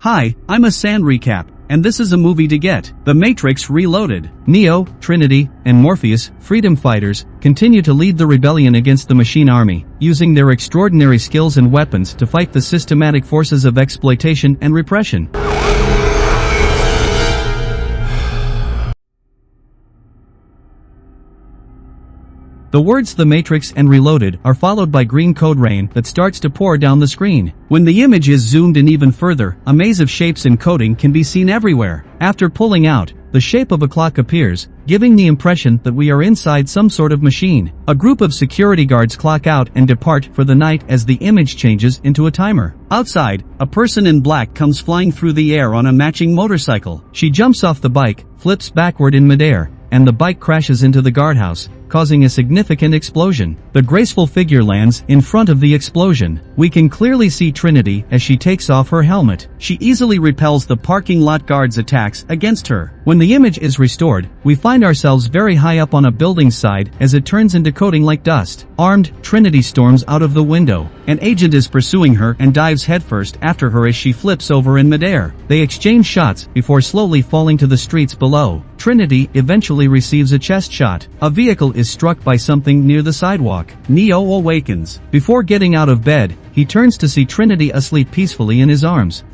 Hi, I'm a Sand Recap, and this is a movie to get. The Matrix Reloaded. Neo, Trinity, and Morpheus, freedom fighters, continue to lead the rebellion against the machine army, using their extraordinary skills and weapons to fight the systematic forces of exploitation and repression. The words "The Matrix" and "Reloaded" are followed by green code rain that starts to pour down the screen. When the image is zoomed in even further, a maze of shapes and coding can be seen everywhere. After pulling out, the shape of a clock appears, giving the impression that we are inside some sort of machine. A group of security guards clock out and depart for the night as the image changes into a timer. Outside, a person in black comes flying through the air on a matching motorcycle. She jumps off the bike, flips backward in midair, and the bike crashes into the guardhouse, causing a significant explosion. The graceful figure lands in front of the explosion. We can clearly see Trinity as she takes off her helmet. She easily repels the parking lot guards' attacks against her. When the image is restored, we find ourselves very high up on a building's side as it turns into coating like dust. Armed, Trinity storms out of the window. An agent is pursuing her and dives headfirst after her as she flips over in midair. They exchange shots before slowly falling to the streets below. Trinity eventually receives a chest shot. A vehicle is struck by something near the sidewalk. Neo awakens. Before getting out of bed, he turns to see Trinity asleep peacefully in his arms.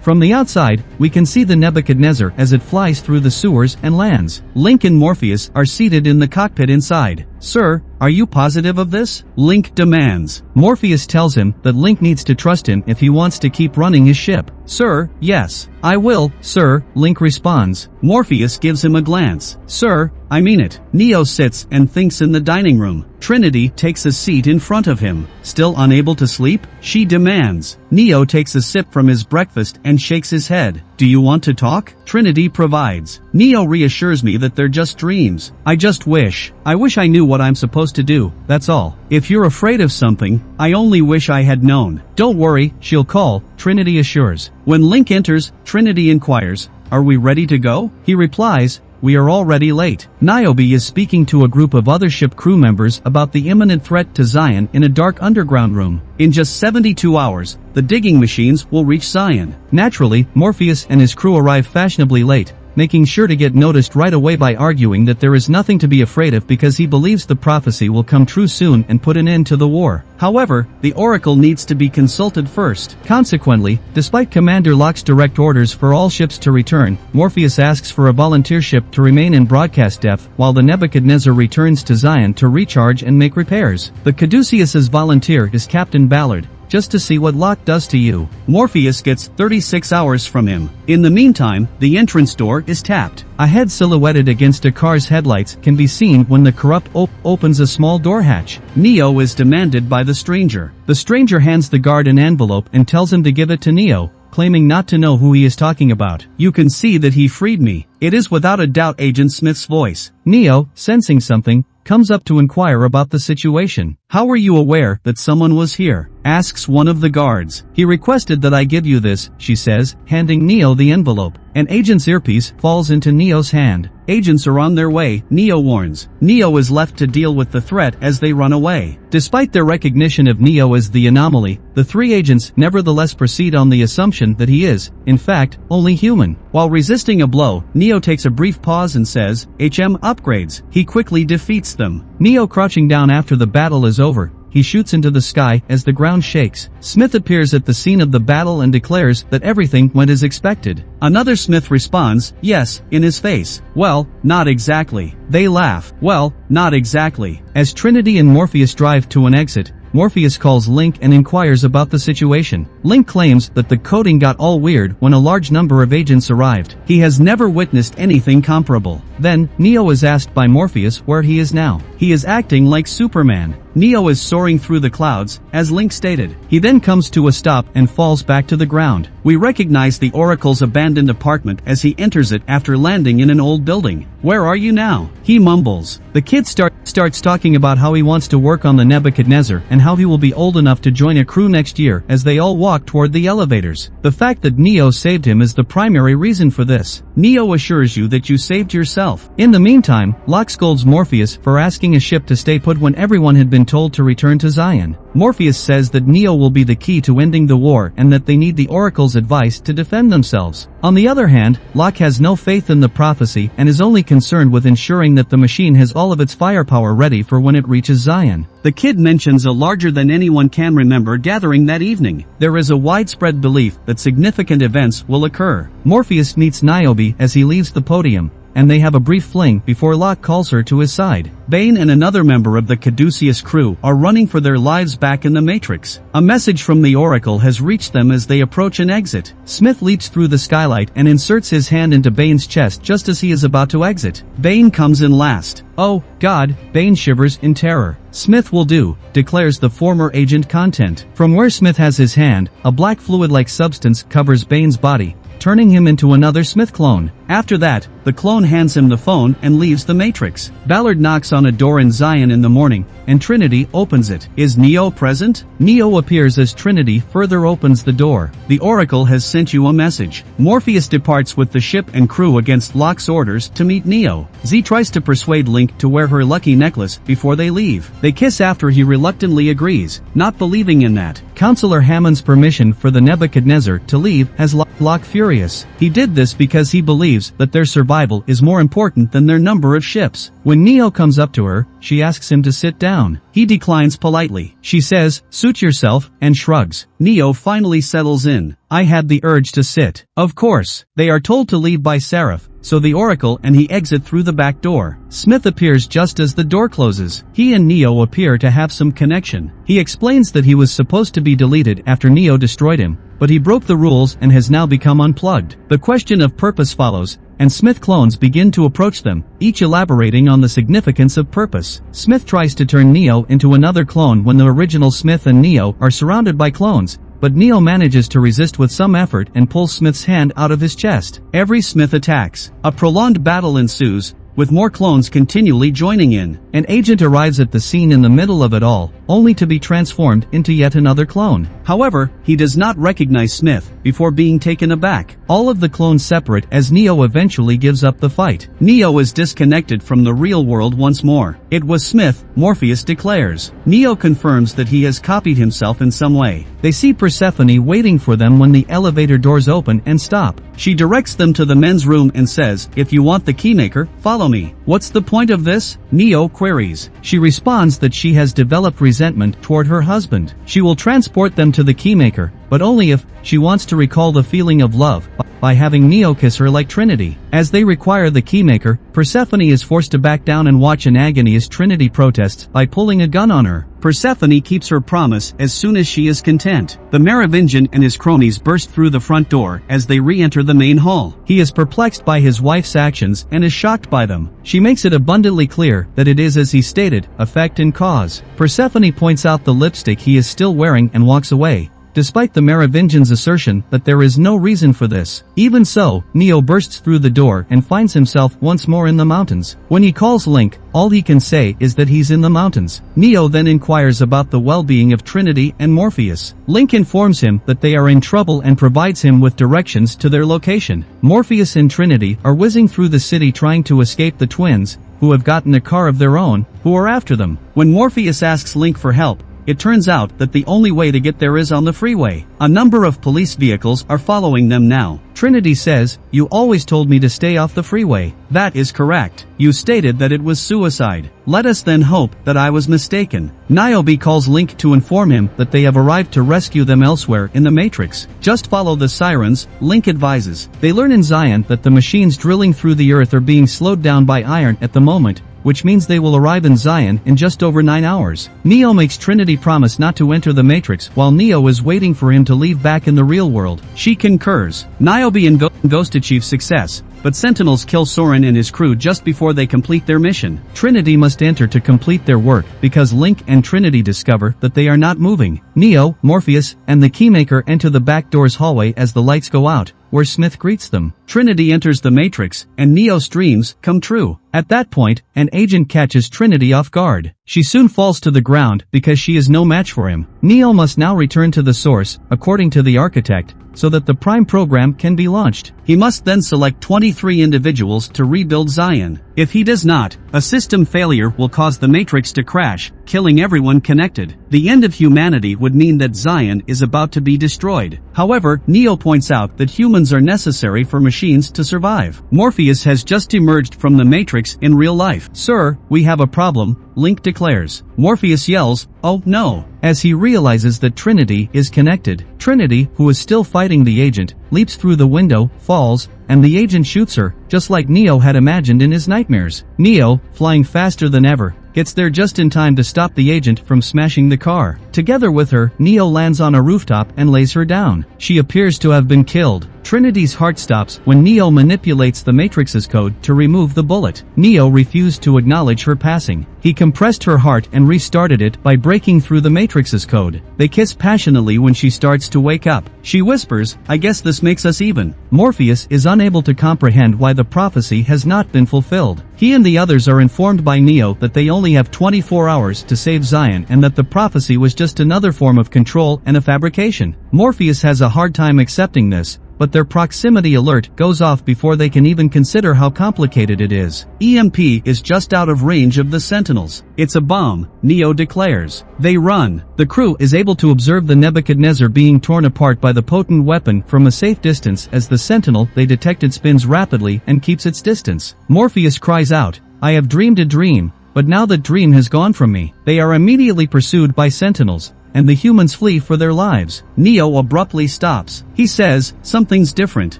From the outside, we can see the Nebuchadnezzar as it flies through the sewers and lands. Link and Morpheus are seated in the cockpit inside. "Sir, are you positive of this?" Link demands. Morpheus tells him that Link needs to trust him if he wants to keep running his ship. "Sir, yes, I will, sir," Link responds. Morpheus gives him a glance. "Sir, I mean it." Neo sits and thinks in the dining room. Trinity takes a seat in front of him. Still unable to sleep? She demands. Neo takes a sip from his breakfast and shakes his head. "Do you want to talk?" Trinity provides. Neo reassures me that they're just dreams. I wish I knew what I'm supposed to do, that's all. If you're afraid of something, I only wish I had known. "Don't worry, she'll call," Trinity assures. When Link enters, Trinity inquires, "Are we ready to go?" He replies, "We are already late." Niobe is speaking to a group of other ship crew members about the imminent threat to Zion in a dark underground room. In just 72 hours, the digging machines will reach Zion. Naturally, Morpheus and his crew arrive fashionably late, making sure to get noticed right away by arguing that there is nothing to be afraid of because he believes the prophecy will come true soon and put an end to the war. However, the Oracle needs to be consulted first. Consequently, despite Commander Locke's direct orders for all ships to return, Morpheus asks for a volunteer ship to remain in broadcast depth while the Nebuchadnezzar returns to Zion to recharge and make repairs. The Caduceus's volunteer is Captain Ballard, just to see what Locke does to you. Morpheus gets 36 hours from him. In the meantime, the entrance door is tapped. A head silhouetted against a car's headlights can be seen when the corrupt opens a small door hatch. Neo is demanded by the stranger. The stranger hands the guard an envelope and tells him to give it to Neo, claiming not to know who he is talking about. "You can see that he freed me." It is without a doubt Agent Smith's voice. Neo, sensing something, comes up to inquire about the situation. "How were you aware that someone was here?" asks one of the guards. "He requested that I give you this," she says, handing Neo the envelope. An agent's earpiece falls into Neo's hand. "Agents are on their way," Neo warns. Neo is left to deal with the threat as they run away. Despite their recognition of Neo as the anomaly, the three agents nevertheless proceed on the assumption that he is, in fact, only human. While resisting a blow, Neo takes a brief pause and says, "HM upgrades." He quickly defeats them. Neo crouching down after the battle is over, he shoots into the sky as the ground shakes. Smith appears at the scene of the battle and declares that everything went as expected. Another Smith responds, "Yes," in his face. "Well, not exactly." They laugh. "Well, not exactly." As Trinity and Morpheus drive to an exit, Morpheus calls Link and inquires about the situation. Link claims that the coding got all weird when a large number of agents arrived. He has never witnessed anything comparable. Then, Neo is asked by Morpheus where he is now. He is acting like Superman. Neo is soaring through the clouds, as Link stated. He then comes to a stop and falls back to the ground. We recognize the Oracle's abandoned apartment as he enters it after landing in an old building. "Where are you now?" he mumbles. The kid starts talking about how he wants to work on the Nebuchadnezzar and how he will be old enough to join a crew next year as they all walk toward the elevators. The fact that Neo saved him is the primary reason for this. Neo assures you that you saved yourself. himself. In the meantime, Locke scolds Morpheus for asking a ship to stay put when everyone had been told to return to Zion. Morpheus says that Neo will be the key to ending the war and that they need the Oracle's advice to defend themselves. On the other hand, Locke has no faith in the prophecy and is only concerned with ensuring that the machine has all of its firepower ready for when it reaches Zion. The kid mentions a larger than anyone can remember gathering that evening. There is a widespread belief that significant events will occur. Morpheus meets Niobe as he leaves the podium, and they have a brief fling before Locke calls her to his side. Bane and another member of the Caduceus crew are running for their lives back in the Matrix. A message from the Oracle has reached them as they approach an exit. Smith leaps through the skylight and inserts his hand into Bane's chest just as he is about to exit. Bane comes in last. Oh, God, Bane shivers in terror. Smith will do, declares the former agent content. From where Smith has his hand, a black fluid-like substance covers Bane's body, turning him into another Smith clone. After that, the clone hands him the phone and leaves the Matrix. Ballard knocks on a door in Zion in the morning, and Trinity opens it. Is Neo present? Neo appears as Trinity further opens the door. The Oracle has sent you a message. Morpheus departs with the ship and crew against Locke's orders to meet Neo. Z tries to persuade Link to wear her lucky necklace before they leave. They kiss after he reluctantly agrees, not believing in that. Counselor Hammond's permission for the Nebuchadnezzar to leave has Locke furious. He did this because he believes that their survival is more important than their number of ships. When Neo comes up to her, she asks him to sit down. He declines politely. She says, "Suit yourself," and shrugs. Neo finally settles in. "I had the urge to sit." Of course, they are told to leave by Seraph, so the Oracle and he exit through the back door. Smith appears just as the door closes. He and Neo appear to have some connection. He explains that he was supposed to be deleted after Neo destroyed him, but he broke the rules and has now become unplugged. The question of purpose follows, and Smith clones begin to approach them, each elaborating on the significance of purpose. Smith tries to turn Neo into another clone when the original Smith and Neo are surrounded by clones, but Neo manages to resist with some effort and pulls Smith's hand out of his chest. Every Smith attacks. A prolonged battle ensues, with more clones continually joining in. An agent arrives at the scene in the middle of it all, only to be transformed into yet another clone. However, he does not recognize Smith, before being taken aback. All of the clones separate as Neo eventually gives up the fight. Neo is disconnected from the real world once more. It was Smith, Morpheus declares. Neo confirms that he has copied himself in some way. They see Persephone waiting for them when the elevator doors open and stop. She directs them to the men's room and says, "If you want the keymaker, follow me." "What's the point of this?" Neo queries. She responds that she has developed resentment toward her husband. She will transport them to the keymaker, but only if she wants to recall the feeling of love by having Neo kiss her like Trinity. As they require the keymaker, Persephone is forced to back down and watch in agony as Trinity protests by pulling a gun on her. Persephone keeps her promise as soon as she is content. The Merovingian and his cronies burst through the front door as they re-enter the main hall. He is perplexed by his wife's actions and is shocked by them. She makes it abundantly clear that it is as he stated, effect and cause. Persephone points out the lipstick he is still wearing and walks away, despite the Merovingian's assertion that there is no reason for this. Even so, Neo bursts through the door and finds himself once more in the mountains. When he calls Link, all he can say is that he's in the mountains. Neo then inquires about the well-being of Trinity and Morpheus. Link informs him that they are in trouble and provides him with directions to their location. Morpheus and Trinity are whizzing through the city trying to escape the twins, who have gotten a car of their own, who are after them. When Morpheus asks Link for help, it turns out that the only way to get there is on the freeway. A number of police vehicles are following them now. Trinity says, "You always told me to stay off the freeway." "That is correct. You stated that it was suicide. Let us then hope that I was mistaken." Niobe calls Link to inform him that they have arrived to rescue them elsewhere in the Matrix. "Just follow the sirens," Link advises. They learn in Zion that the machines drilling through the earth are being slowed down by iron at the moment, which means they will arrive in Zion in just over 9 hours. Neo makes Trinity promise not to enter the Matrix while Neo is waiting for him to leave back in the real world. She concurs. Niobe and Ghost achieve success, but Sentinels kill Soren and his crew just before they complete their mission. Trinity must enter to complete their work because Link and Trinity discover that they are not moving. Neo, Morpheus, and the Keymaker enter the back door's hallway as the lights go out, where Smith greets them. Trinity enters the Matrix, and Neo's dreams come true. At that point, an agent catches Trinity off guard. She soon falls to the ground because she is no match for him. Neo must now return to the source, according to the architect, so that the Prime program can be launched. He must then select 23 individuals to rebuild Zion. If he does not, a system failure will cause the Matrix to crash, killing everyone connected. The end of humanity would mean that Zion is about to be destroyed. However, Neo points out that humans are necessary for machines to survive. Morpheus has just emerged from the Matrix in real life. "Sir, we have a problem," Link declares. Morpheus yells, "Oh no," as he realizes that Trinity is connected. Trinity, who is still fighting the agent, leaps through the window, falls, and the agent shoots her, just like Neo had imagined in his nightmares. Neo, flying faster than ever, gets there just in time to stop the agent from smashing the car. Together with her, Neo lands on a rooftop and lays her down. She appears to have been killed. Trinity's heart stops when Neo manipulates the Matrix's code to remove the bullet. Neo refused to acknowledge her passing. He compressed her heart and restarted it by breaking through the Matrix's code. They kiss passionately when she starts to wake up. She whispers, "I guess this makes us even." Morpheus is unable to comprehend why the prophecy has not been fulfilled. He and the others are informed by Neo that they only have 24 hours to save Zion and that the prophecy was just another form of control and a fabrication. Morpheus has a hard time accepting this, but their proximity alert goes off before they can even consider how complicated it is. EMP is just out of range of the Sentinels. "It's a bomb," Neo declares. They run. The crew is able to observe the Nebuchadnezzar being torn apart by the potent weapon from a safe distance as the Sentinel they detected spins rapidly and keeps its distance. Morpheus cries out, "I have dreamed a dream, but now the dream has gone from me." They are immediately pursued by Sentinels, and the humans flee for their lives. Neo abruptly stops. He says, "Something's different."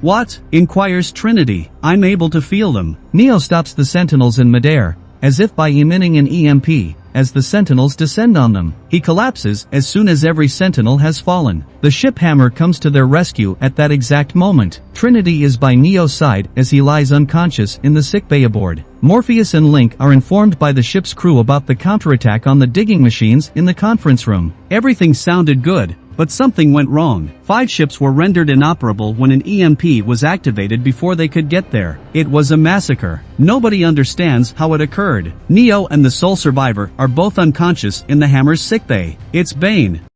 "What?" inquires Trinity. "I'm able to feel them." Neo stops the Sentinels in midair, as if by emitting an EMP, as the Sentinels descend on them. He collapses as soon as every Sentinel has fallen. The ship Hammer comes to their rescue at that exact moment. Trinity is by Neo's side as he lies unconscious in the sickbay aboard. Morpheus and Link are informed by the ship's crew about the counterattack on the digging machines in the conference room. Everything sounded good, but something went wrong. 5 ships were rendered inoperable when an EMP was activated before they could get there. It was a massacre. Nobody understands how it occurred. Neo and the sole survivor are both unconscious in the Hammer's sickbay. It's Bane.